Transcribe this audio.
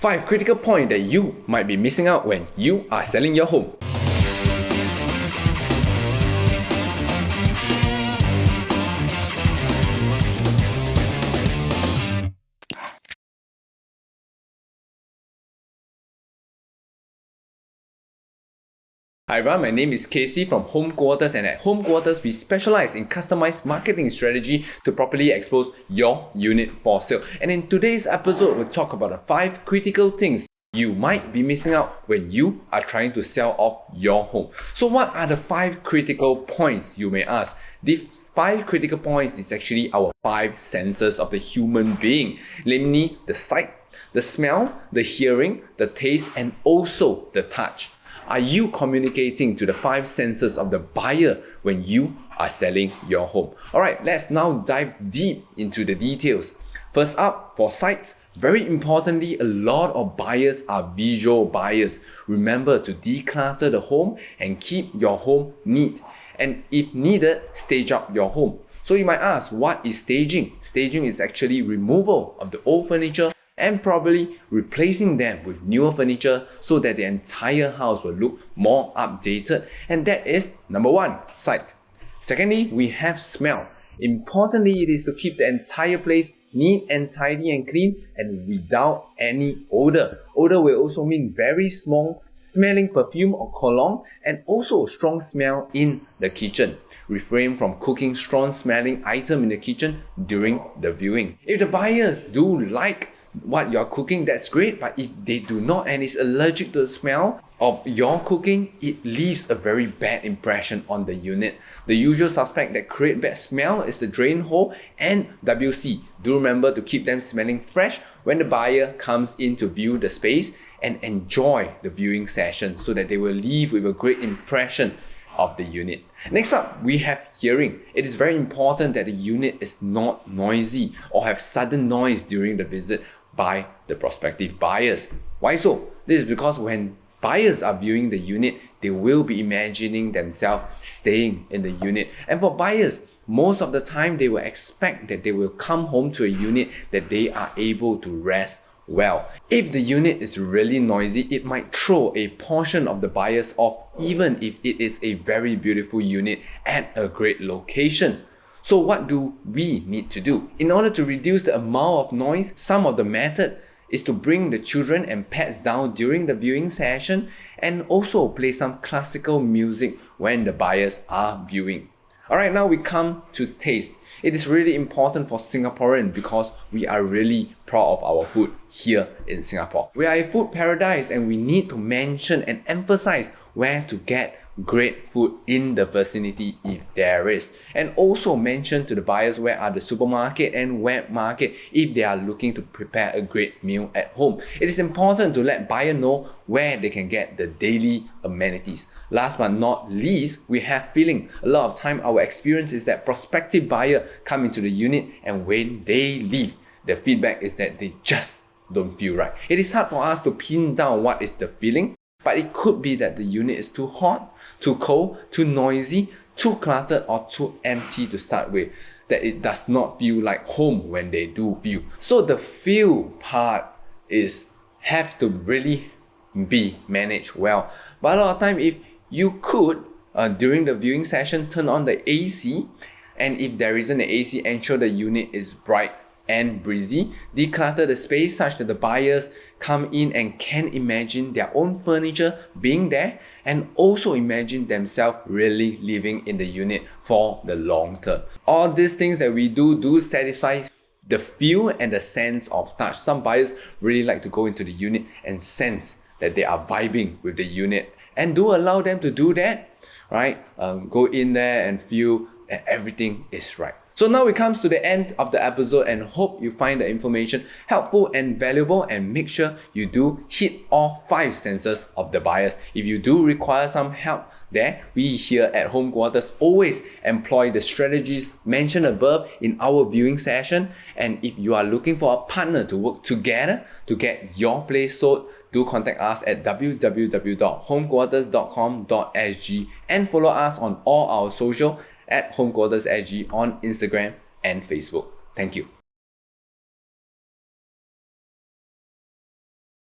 5 critical points that you might be missing out when you are selling your home. Hi everyone, my name is Casey from Home Quarters, and at Home Quarters we specialize in customized marketing strategy to properly expose your unit for sale. And in today's episode, we'll talk about the 5 critical things you might be missing out when you are trying to sell off your home. So what are the 5 critical points, you may ask? The 5 critical points is actually our 5 senses of the human being, namely the sight, the smell, the hearing, the taste, and also the touch. Are you communicating to the 5 senses of the buyer when you are selling your home? Alright, let's now dive deep into the details. First up, for sights, very importantly, a lot of buyers are visual buyers. Remember to declutter the home and keep your home neat. And if needed, stage up your home. So you might ask, what is staging? Staging is actually removal of the old furniture and probably replacing them with newer furniture so that the entire house will look more updated. And that is number 1, sight. Secondly, we have smell. Importantly, it is to keep the entire place neat and tidy and clean and without any odor. Odor will also mean very small smelling perfume or cologne, and also strong smell in the kitchen. Refrain from cooking strong smelling item in the kitchen during the viewing. If the buyers do like what you're cooking, that's great, but if they do not and is allergic to the smell of your cooking, it leaves a very bad impression on the unit. The usual suspect that create bad smell is the drain hole and WC. Do remember to keep them smelling fresh when the buyer comes in to view the space and enjoy the viewing session so that they will leave with a great impression of the unit. Next up, we have hearing. It is very important that the unit is not noisy or have sudden noise during the visit by the prospective buyers. Why so? This is because when buyers are viewing the unit, they will be imagining themselves staying in the unit. And for buyers, most of the time they will expect that they will come home to a unit that they are able to rest well. If the unit is really noisy, it might throw a portion of the buyers off, even if it is a very beautiful unit at a great location. So what do we need to do? In order to reduce the amount of noise, some of the method is to bring the children and pets down during the viewing session and also play some classical music when the buyers are viewing. Alright, now we come to taste. It is really important for Singaporeans because we are really proud of our food here in Singapore. We are a food paradise and we need to mention and emphasize where to get great food in the vicinity if there is, and also mention to the buyers where are the supermarket and wet market if they are looking to prepare a great meal at home. It is important to let buyer know where they can get the daily amenities. Last but not least, we have feeling. A lot of time our experience is that prospective buyer come into the unit and when they leave, the feedback is that they just don't feel right. It is hard for us to pin down what is the feeling, but it could be that the unit is too hot, too cold, too noisy, too cluttered, or too empty to start with, that it does not feel like home when they do view. So the feel part is have to really be managed well. But a lot of time, if you could during the viewing session turn on the AC, and if there isn't an AC, ensure the unit is bright and breezy. Declutter the space such that the buyers come in and can imagine their own furniture being there, and also imagine themselves really living in the unit for the long term. All these things that we do satisfy the feel and the sense of touch. Some buyers really like to go into the unit and sense that they are vibing with the unit, and do allow them to do that, right? Go in there and feel that everything is right. So now it comes to the end of the episode, and hope you find the information helpful and valuable, and make sure you do hit all 5 senses of the buyers. If you do require some help there, we here at Home Quarters always employ the strategies mentioned above in our viewing session. And if you are looking for a partner to work together to get your place sold, do contact us at www.homequarters.com.sg and follow us on all our social at HomeQuartersSG on Instagram and Facebook. Thank you.